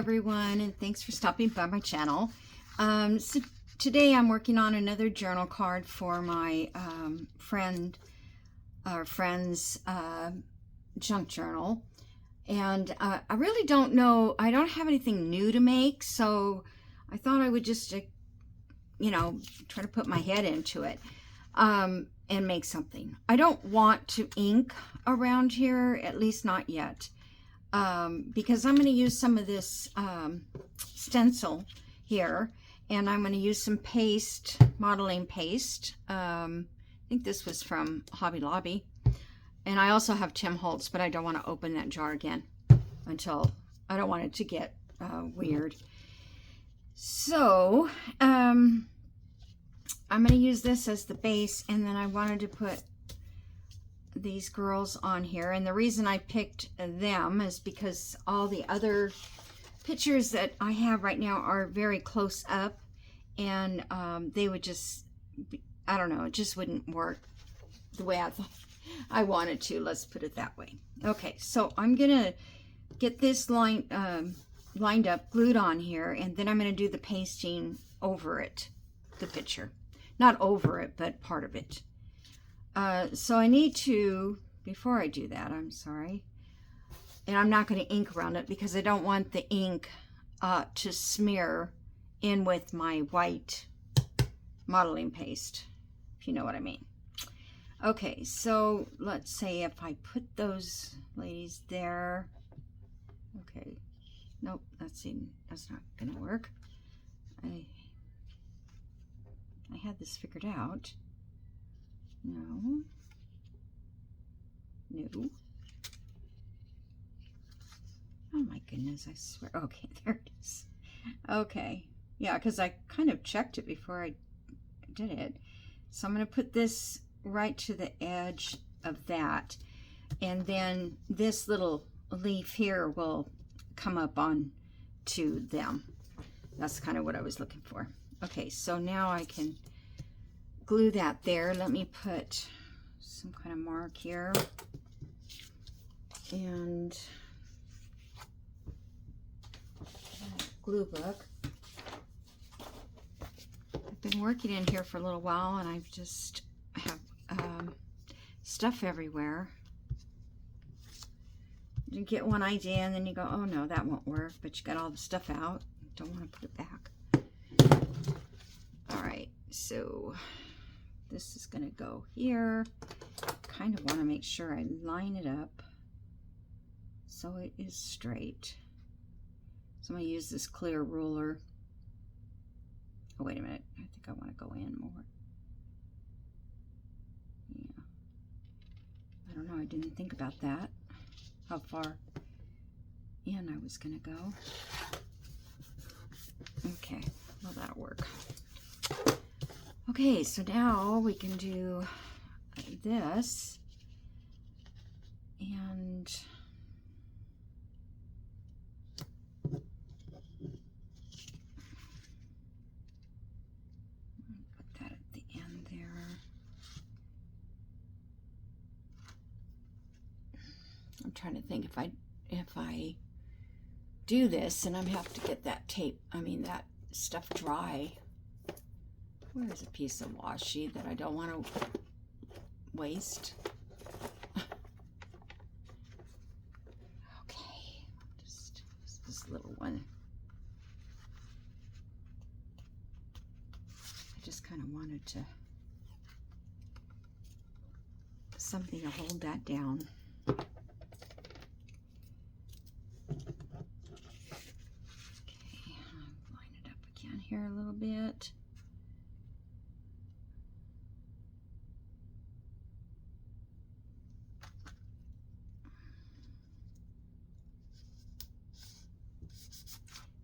everyone, and thanks for stopping by my channel. So today I'm working on another journal card for my friend's junk journal, and I really don't know, I don't have anything new to make, so I thought I would just try to put my head into it and make something. I don't want to ink around here, at least not yet. Because I'm going to use some of this stencil here, and I'm going to use some paste, modeling paste. I think this was from Hobby Lobby, and I also have Tim Holtz, but I don't want to open that jar again until I don't want it to get weird. So I'm going to use this as the base, and then I wanted to put these girls on here, and the reason I picked them is because all the other pictures that I have right now are very close up, and they would just, I don't know, it just wouldn't work the way I thought I wanted to. Let's put it that way. Okay, so I'm gonna get this lined up, glued on here, and then I'm gonna do the pasting over it, the picture, not over it, but part of it. So I need to, before I do that, I'm sorry, and I'm not going to ink around it because I don't want the ink to smear in with my white modeling paste, if you know what I mean. Okay, so let's say if I put those ladies there. Okay, nope, that's not going to work. I had this figured out. No. Oh my goodness, I swear. Okay, there it is. Okay. Yeah, because I kind of checked it before I did it. So I'm going to put this right to the edge of that. And then this little leaf here will come up on to them. That's kind of what I was looking for. Okay, so now I can glue that there. Let me put some kind of mark here, and glue book. I've been working in here for a little while, and I've just have stuff everywhere. You get one idea and then you go, oh no, that won't work, but you got all the stuff out. Don't want to put it back. All right, so this is going to go here. Kind of want to make sure I line it up so it is straight. So I'm going to use this clear ruler. Oh, wait a minute. I think I want to go in more. Yeah. I don't know. I didn't think about that. How far in I was going to go. Okay. Well, that'll work. Okay, so now we can do this, and put that at the end there. I'm trying to think if I do this, and I have to get that tape, that stuff dry. Where's a piece of washi that I don't want to waste? Okay, just use this little one. I just kind of wanted to, something to hold that down. Okay, I'll line it up again here a little bit.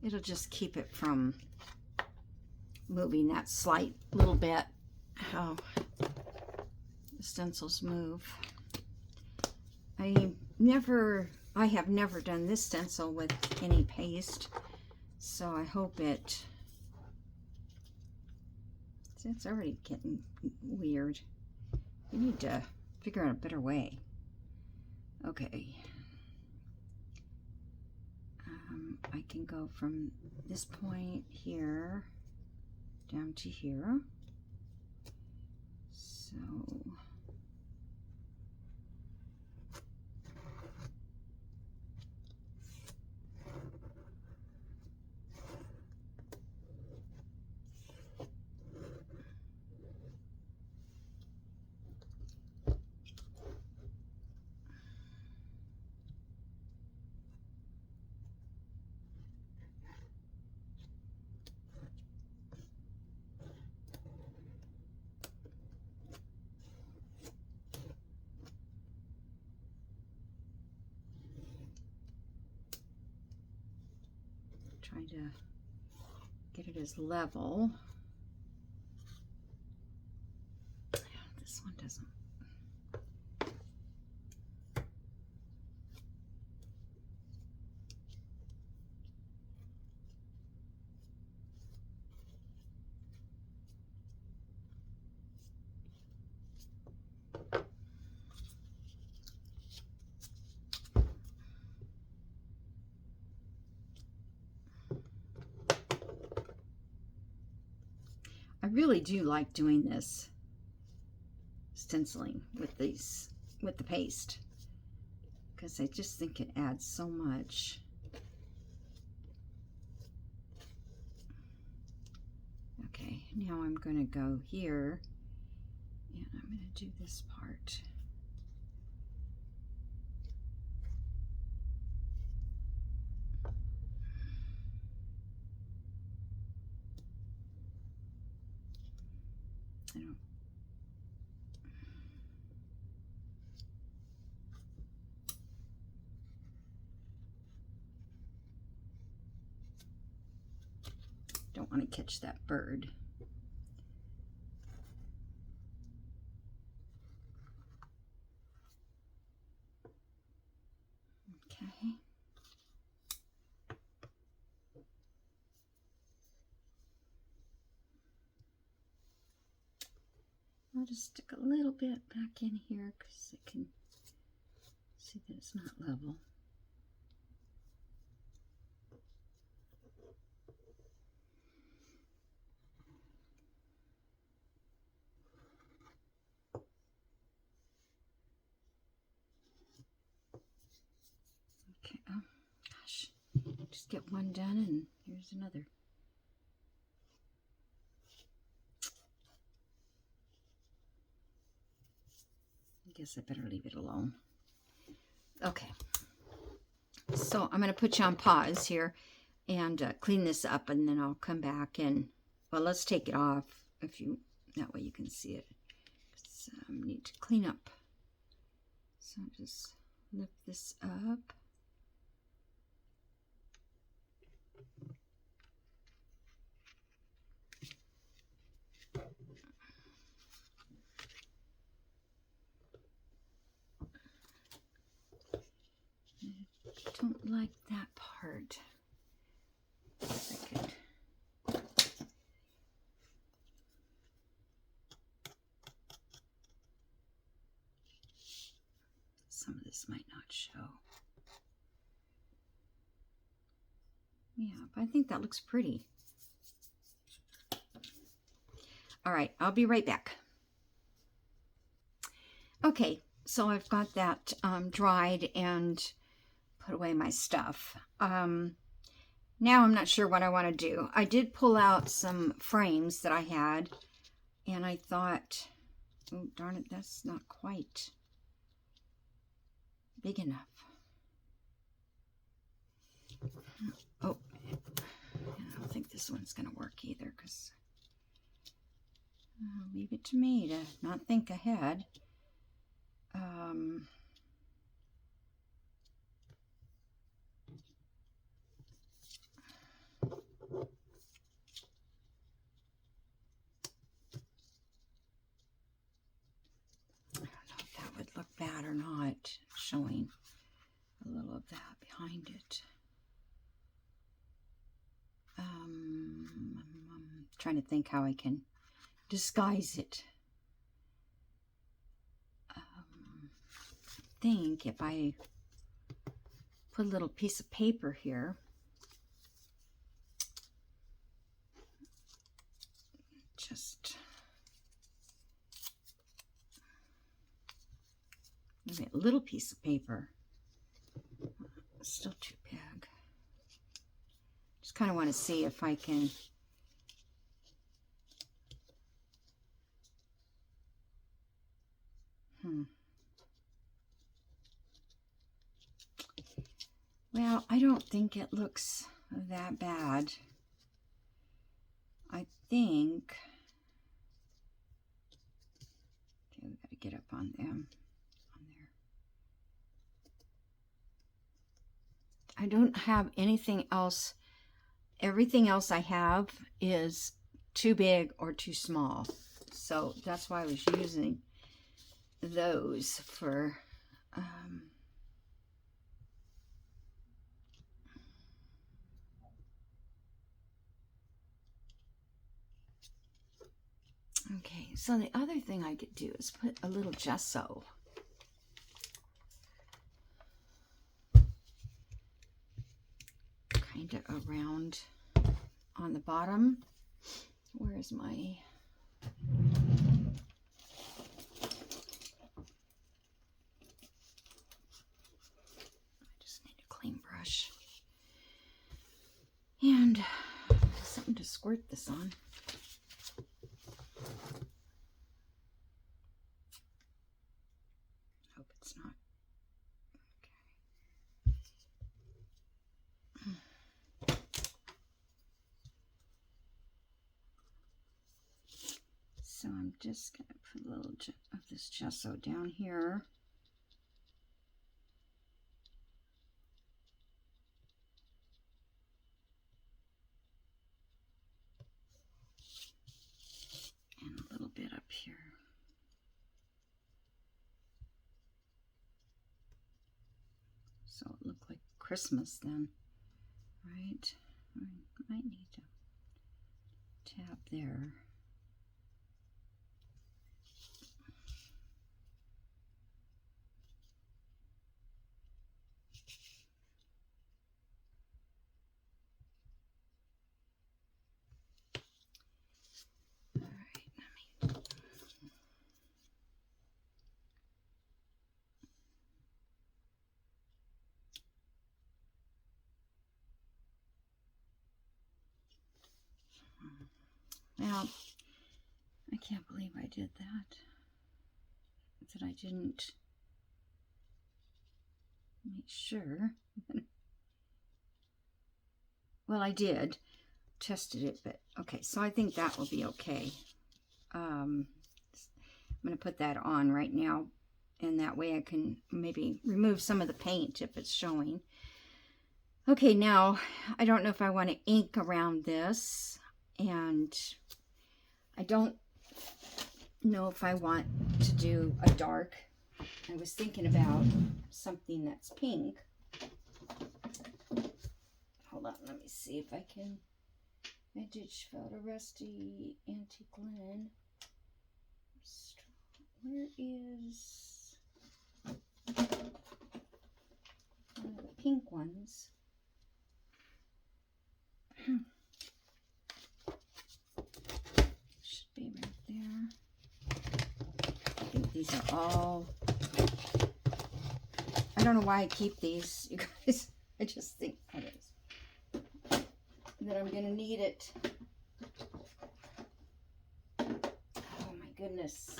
It'll just keep it from moving that slight little bit, how the stencils move. I have never done this stencil with any paste, so I hope it's already getting weird. We need to figure out a better way. Okay. I can go from this point here down to here. So try to get it as level. This one doesn't. I really do like doing this stenciling with these, with the paste, because I just think it adds so much. Okay, now I'm going to go here and I'm going to do this part. I don't want to catch that bird. Okay. I'll just stick a little bit back in here because I can see that it's not level. Okay, oh gosh, just get one done and here's another. I guess I better leave it alone. Okay, so I'm going to put you on pause here and clean this up, and then I'll come back and, well, let's take it off if you, that way you can see it. Need to clean up. So just lift this up. I don't like that part. If I could. Some of this might not show. Yeah, but I think that looks pretty. All right, I'll be right back. Okay, so I've got that dried and put away my stuff. Now I'm not sure what I want to do. I did pull out some frames that I had, and I thought, oh darn it, that's not quite big enough. Oh, I don't think this one's going to work either, because leave it to me to not think ahead. Look bad or not, showing a little of that behind it. I'm trying to think how I can disguise it. I think if I put a little piece of paper here, just maybe a little piece of paper. Still too big. Just kind of want to see if I can Well, I don't think it looks that bad. I think, okay, we got to get up on them, on there. I don't have anything else. Everything else I have is too big or too small. So that's why I was using those for, okay, so the other thing I could do is put a little gesso. Kind of around on the bottom. Where's my... I just need a clean brush. And something to squirt this on. Hope it's not. Okay. So I'm just going to put a little of this gesso down here. And a little bit up here. So it looked like Christmas then, right? I might need to tap there. Now, I can't believe I did that. That I didn't make sure. Well, I did. Tested it, but okay. So I think that will be okay. I'm going to put that on right now. And that way I can maybe remove some of the paint if it's showing. Okay, now, I don't know if I want to ink around this. And I don't know if I want to do a dark. I was thinking about something that's pink. Hold on, let me see if I can. Vintage Photo Rusty Antique Linen. Where is one of the pink ones? Should be right there. I think these are all... I don't know why I keep these, you guys. I just think that I'm going to need it. Oh my goodness.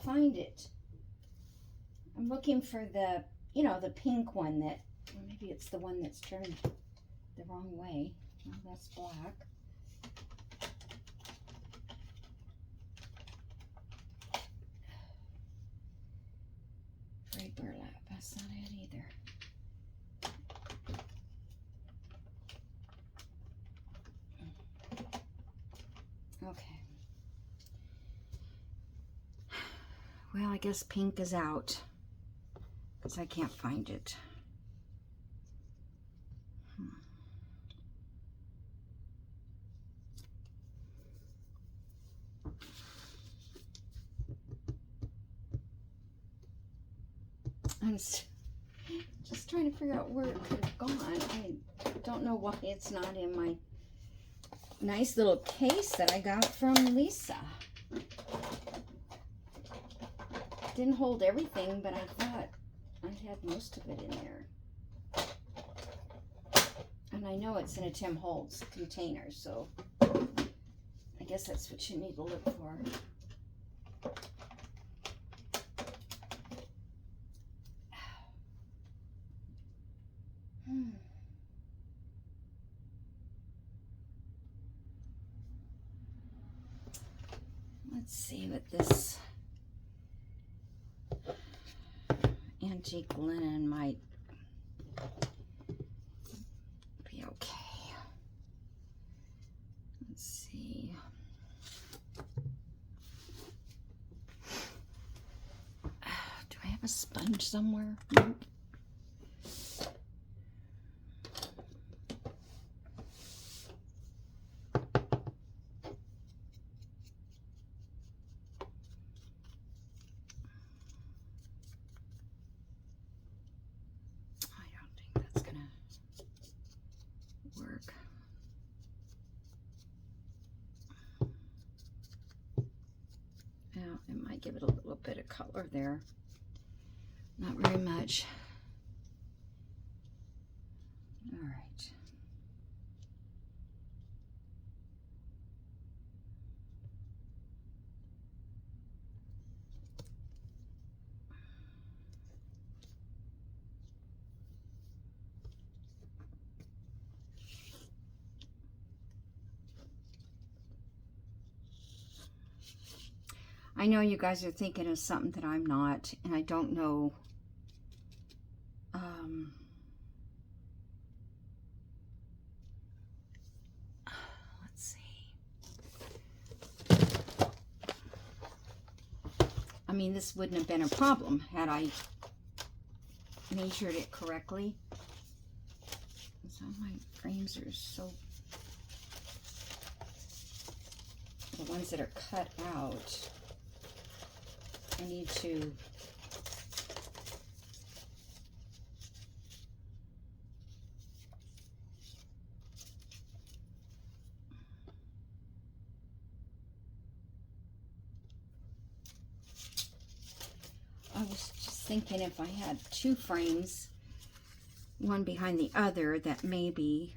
Find it. I'm looking for the, you know, the pink one that, or maybe it's the one that's turned the wrong way. Well, that's black. Frayed burlap, that's not it either. Okay. Well, I guess pink is out because I can't find it. I'm just trying to figure out where it could have gone. I don't know why it's not in my nice little case that I got from Lisa. Didn't hold everything, but I thought I had most of it in there. And I know it's in a Tim Holtz container, so I guess that's what you need to look for. Let's see what this antique linen might be okay. Let's see. Do I have a sponge somewhere? Nope. Give it a little bit of color there. Not very much. All right. I know you guys are thinking of something that I'm not, and I don't know. Let's see. I mean, this wouldn't have been a problem had I measured it correctly. Some of my frames are so... The ones that are cut out, I need to I was just thinking if I had two frames, one behind the other, that maybe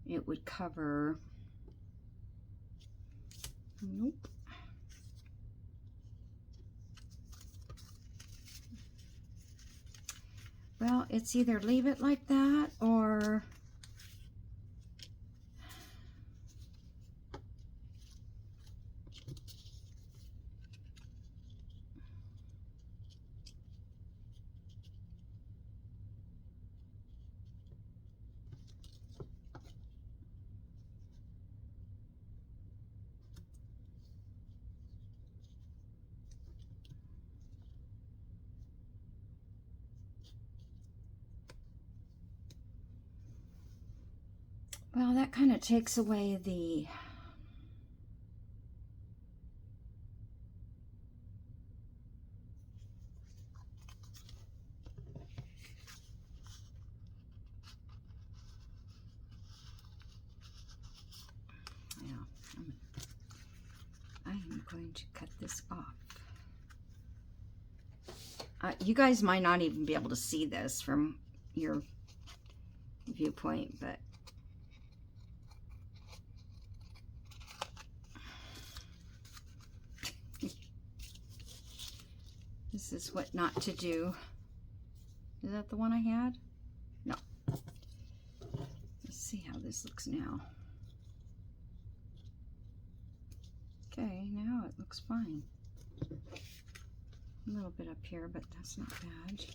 it would cover. Nope. Well, it's either leave it like that or well, that kind of takes away the I'm going to cut this off. You guys might not even be able to see this from your viewpoint, but this is what not to do. Is that the one I had? No. Let's see how this looks now. Okay, now it looks fine. A little bit up here, but that's not bad.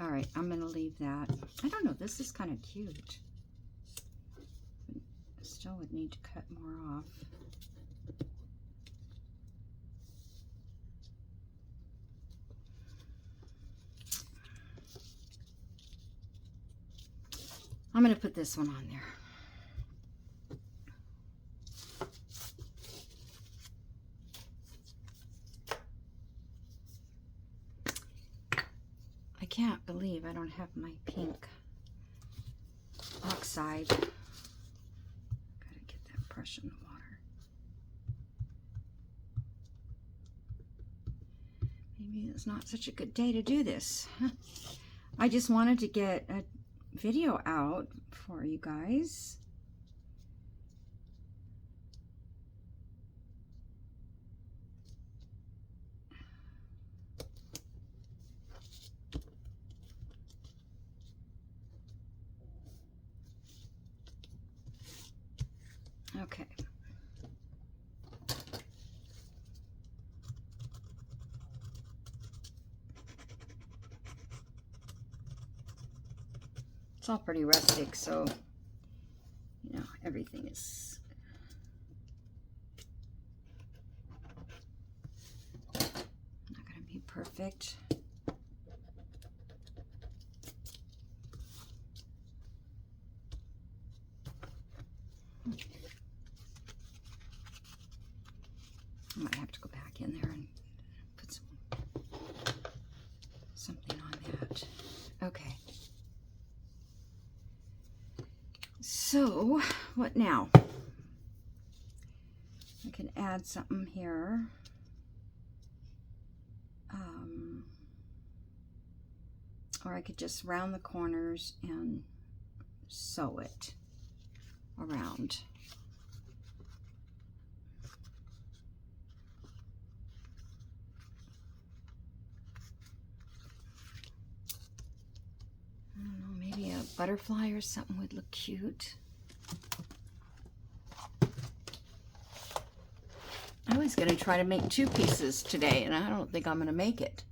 All right, I'm gonna leave that. I don't know, this is kind of cute. But still would need to cut more off. I'm gonna put this one on there. can't believe I don't have my pink oxide. Gotta get that brush in the water. Maybe it's not such a good day to do this. I just wanted to get a video out for you guys. Okay. It's all pretty rustic, so, you know, everything is not going to be perfect. I might have to go back in there and put something on that. Okay. So, what now? I can add something here. Or I could just round the corners and sew it around. I don't know, maybe a butterfly or something would look cute. I was going to try to make 2 pieces today, and I don't think I'm going to make it.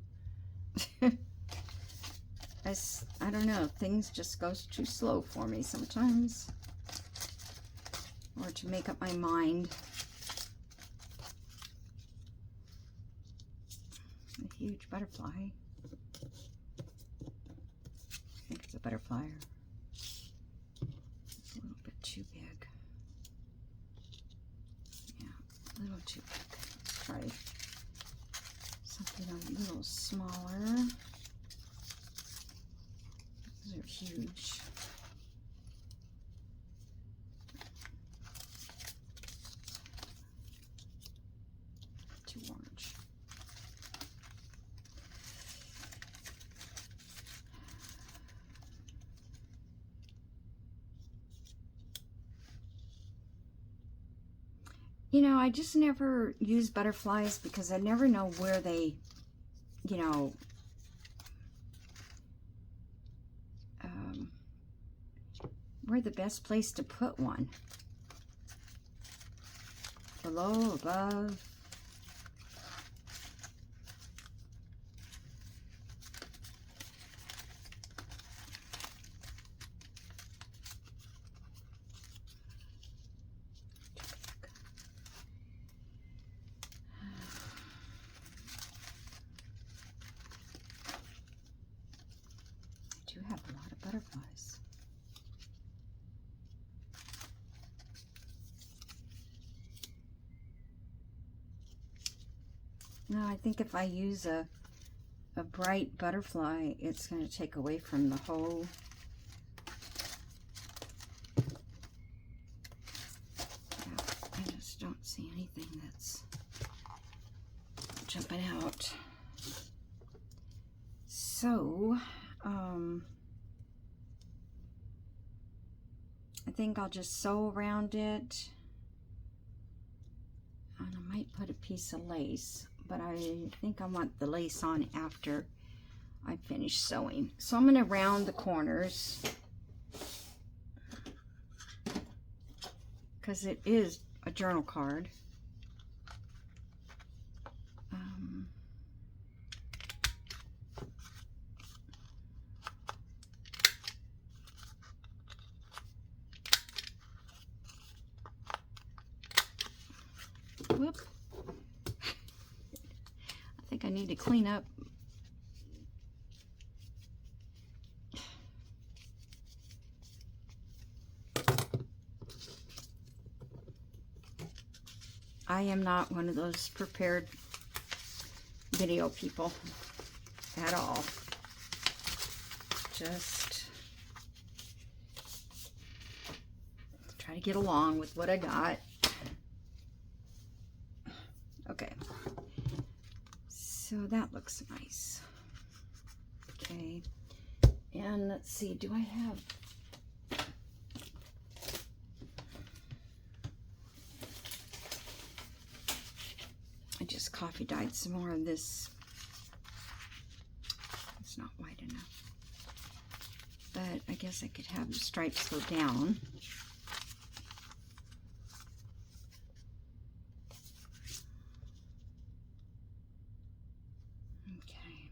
I don't know, things just go too slow for me sometimes. Or to make up my mind. A huge butterfly. I think it's a butterfly. It's a little bit too big. Yeah, a little too big. Let's try something a little smaller. Those are huge. Too orange. You know, I just never use butterflies because I never know where they, you know, where the best place to put one. Below, above. I do have a lot of butterflies. No, I think if I use a bright butterfly, it's going to take away from the whole. Yeah, I just don't see anything that's jumping out. So, I think I'll just sew around it. And I might put a piece of lace, but I think I want the lace on after I finish sewing. So I'm going to round the corners because it is a journal card. Whoop. I think I need to clean up. I am not one of those prepared video people at all. just try to get along with what I got. Okay, so that looks nice. Okay, and let's see, do I have... I just coffee dyed some more of this. It's not wide enough. But I guess I could have the stripes go down. Okay.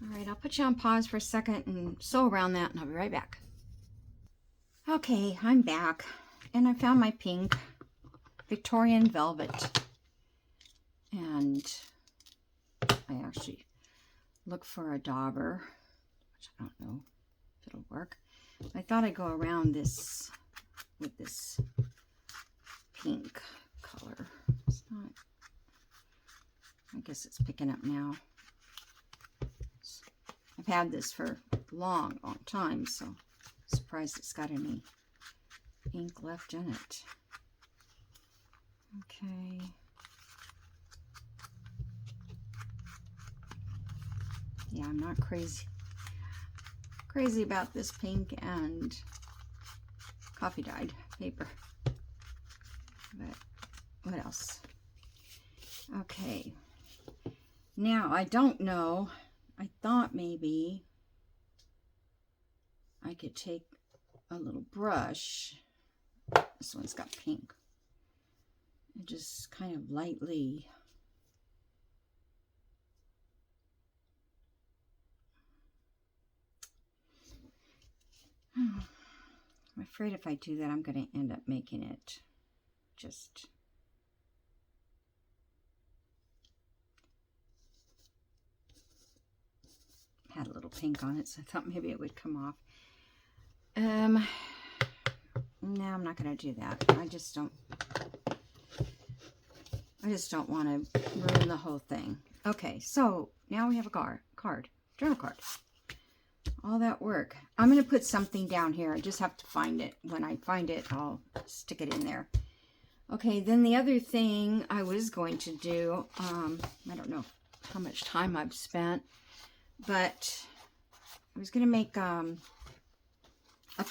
All right, I'll put you on pause for a second and sew around that, and I'll be right back. Okay, I'm back, and I found my pink Victorian velvet, and I actually looked for a dauber, which I don't know if it'll work. I thought I'd go around this with this pink color. It's not, I guess it's picking up now. I've had this for a long, long time, so I'm surprised it's got any ink left in it. Okay. Yeah, I'm not crazy about this pink and coffee dyed paper. But what else? Okay. Now, I don't know. I thought maybe I could take a little brush. This one's got pink. And just kind of lightly I'm afraid if I do that, I'm going to end up making it just had a little pink on it, so I thought maybe it would come off. No, I'm not going to do that. I just don't want to ruin the whole thing. Okay, so now we have a journal card. All that work. I'm going to put something down here. I just have to find it. When I find it, I'll stick it in there. Okay, then the other thing I was going to do, I don't know how much time I've spent, but I was going to make a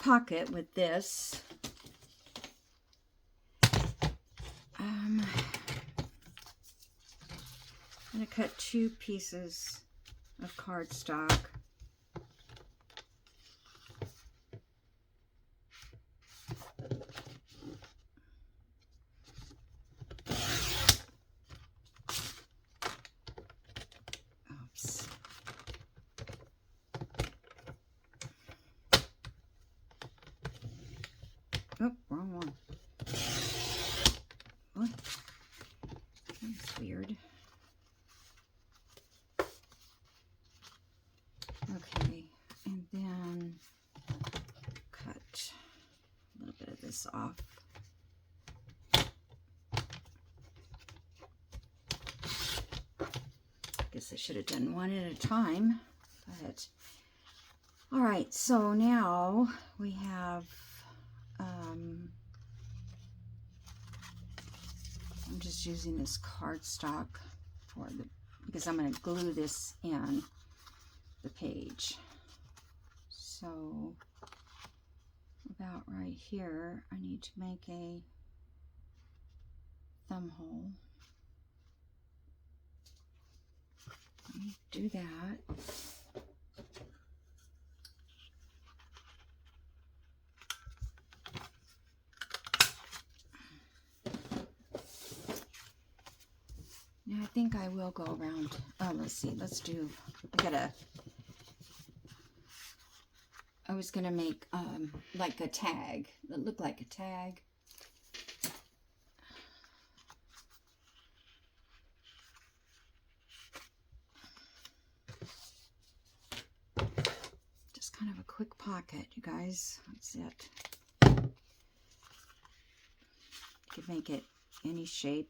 pocket with this. I'm going to cut 2 pieces of cardstock. Oops. Oh, wrong one. What? That's weird. Okay, and then cut a little bit of this off. Guess I should have done one at a time, but all right, so now we have I'm just using this cardstock because I'm going to glue this in the page. So about right here, I need to make a thumb hole. Let me do that. Now I think I will go around. Oh, let's see. I was gonna make like a tag that looked like a tag. Just kind of a quick pocket, you guys. That's it. You could make it any shape.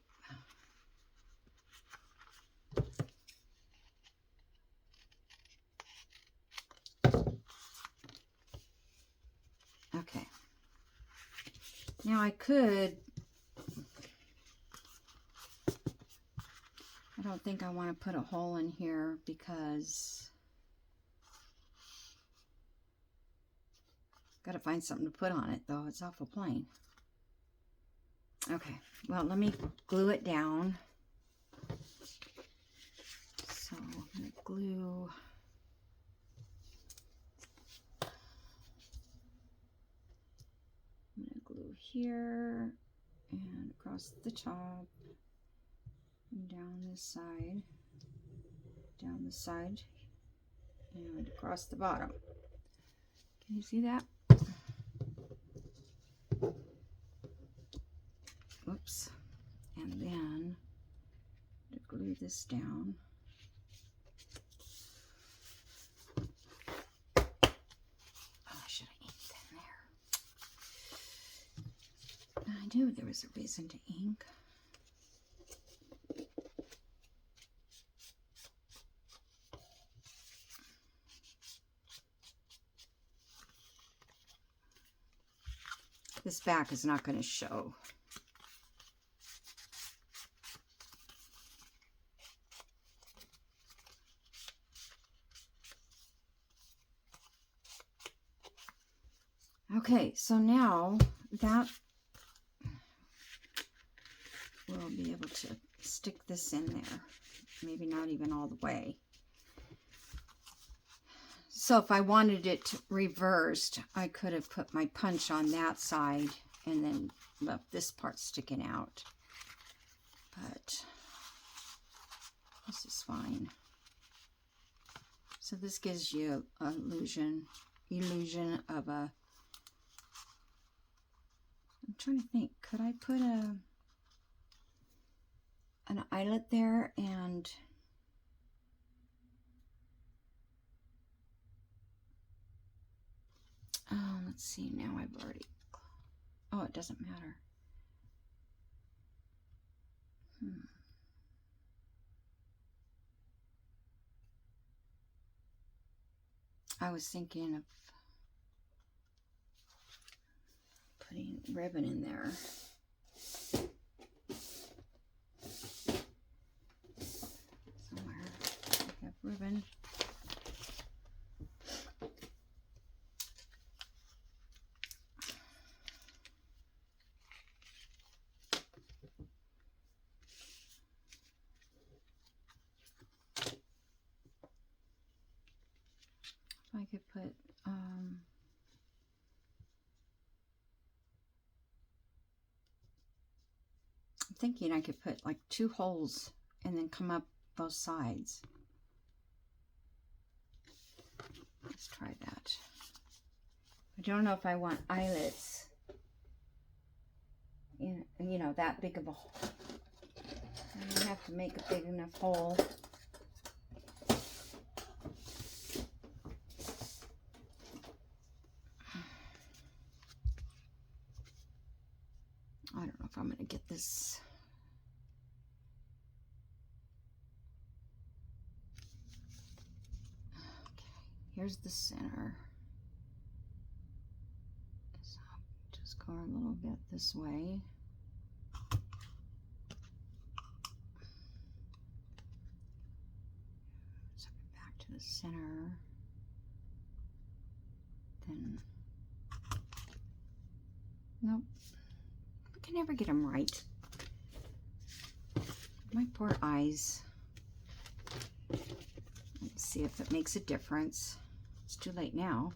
Now I could, I don't think I want to put a hole in here because got to find something to put on it though. It's awful plain. Okay, well, let me glue it down. So I'm going to glue. I'm going to glue here and across the top and down this side, and across the bottom. Can you see that? Oops. And then to glue this down. Oh, I should have inked in there. I knew there was a reason to ink. This back is not going to show. Okay, so now that we'll be able to stick this in there. Maybe not even all the way. So if I wanted it reversed, I could have put my punch on that side and then left this part sticking out. But this is fine. So this gives you an illusion of a, I'm trying to think, could I put an eyelet there and let's see, now I've already, oh, it doesn't matter. I was thinking of putting ribbon in there. Somewhere I have ribbon. I could put I'm thinking I could put like 2 holes and then come up both sides. Let's try that. I don't know if I want eyelets in, you know, that big of a hole. I have to make a big enough hole. I don't know if I'm going to get this. Okay, here's the center. So just go a little bit this way. So back to the center. Then, nope. I can never get them right. My poor eyes. Let's see if it makes a difference. It's too late now.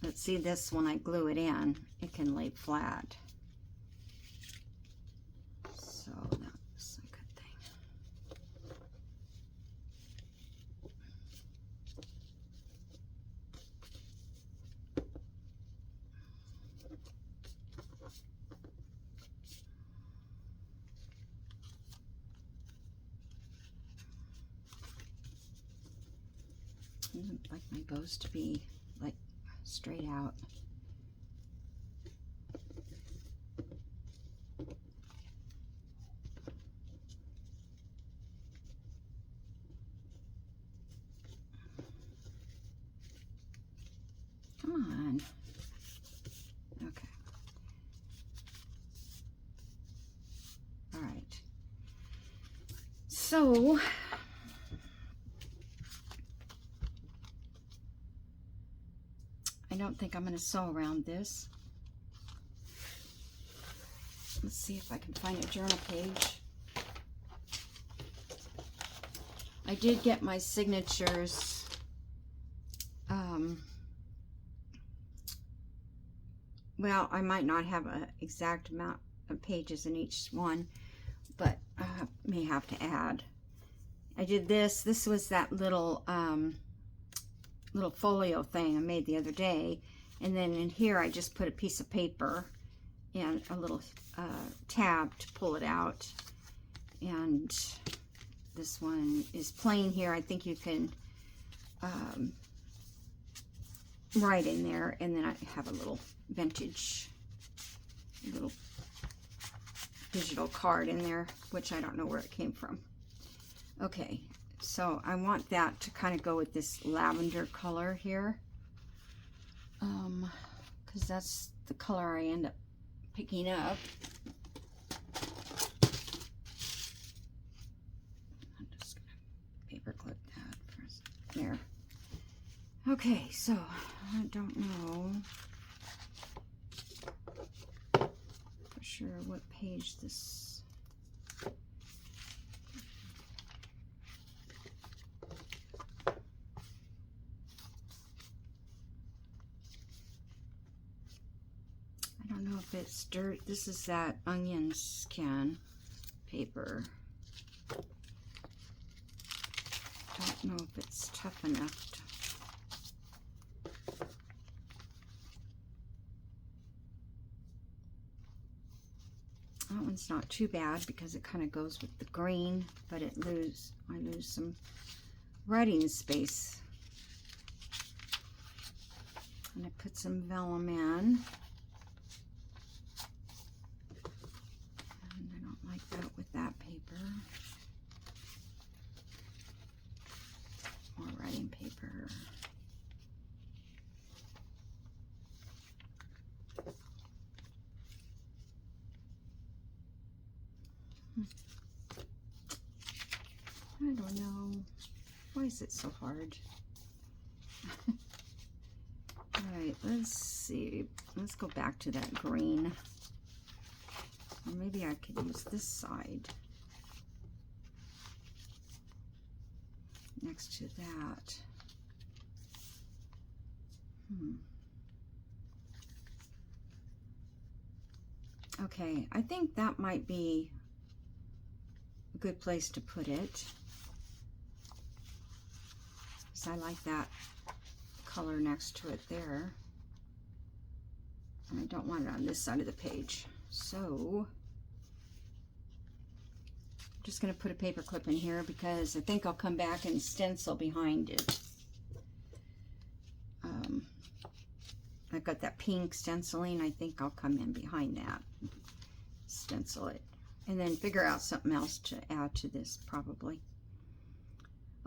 Let's see, this when I glue it in, it can lay flat. So that's a good thing. I'd like my bows to be like straight out. Come on. Okay. All right. So I don't think I'm going to sew around this. Let's see if I can find a journal page. I did get my signatures. Well, I might not have an exact amount of pages in each one, but I may have to add. I did this. This was that little little folio thing I made the other day, and then in here I just put a piece of paper and a little tab to pull it out. And this one is plain here. I think you can write in there, and then I have a little vintage little digital card in there, which I don't know where it came from. Okay, so I want that to kind of go with this lavender color here, because that's the color I end up picking up. I'm just gonna paper clip that first. There. Okay, so I don't know for sure what page this. I don't know if it's dirt. This is that onion scan paper. Don't know if it's tough enough to. That one's not too bad because it kind of goes with the green, but I lose some writing space. And I put some vellum in. And I don't like that with that paper. More writing paper. I don't know. Why is it so hard? Alright, let's see. Let's go back to that green. Or maybe I could use this side next to that. Okay, I think that might be a good place to put it. Because I like that color next to it there. And I don't want it on this side of the page. So I'm just going to put a paper clip in here because I think I'll come back and stencil behind it. I've got that pink stenciling. I think I'll come in behind that, stencil it, and then figure out something else to add to this probably.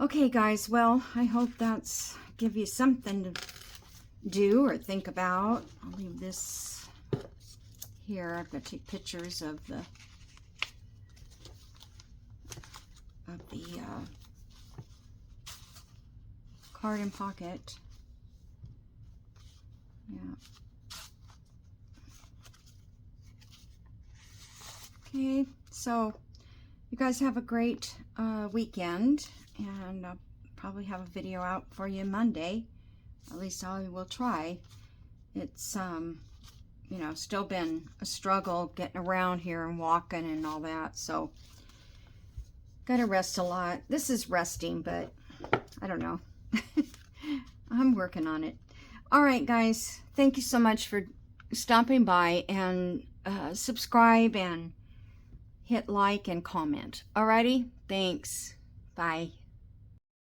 Okay guys, well, I hope that's give you something to do or think about. I'll leave this here. I've got to take pictures of the card and pocket. Yeah. Okay, so you guys have a great weekend, and I'll probably have a video out for you Monday. At least I will try. It's you know, still been a struggle getting around here and walking and all that, so gotta rest a lot. This is resting, but I don't know. I'm working on it. All right, guys, thank you so much for stopping by, and subscribe and hit like and comment. Alrighty, thanks. Bye.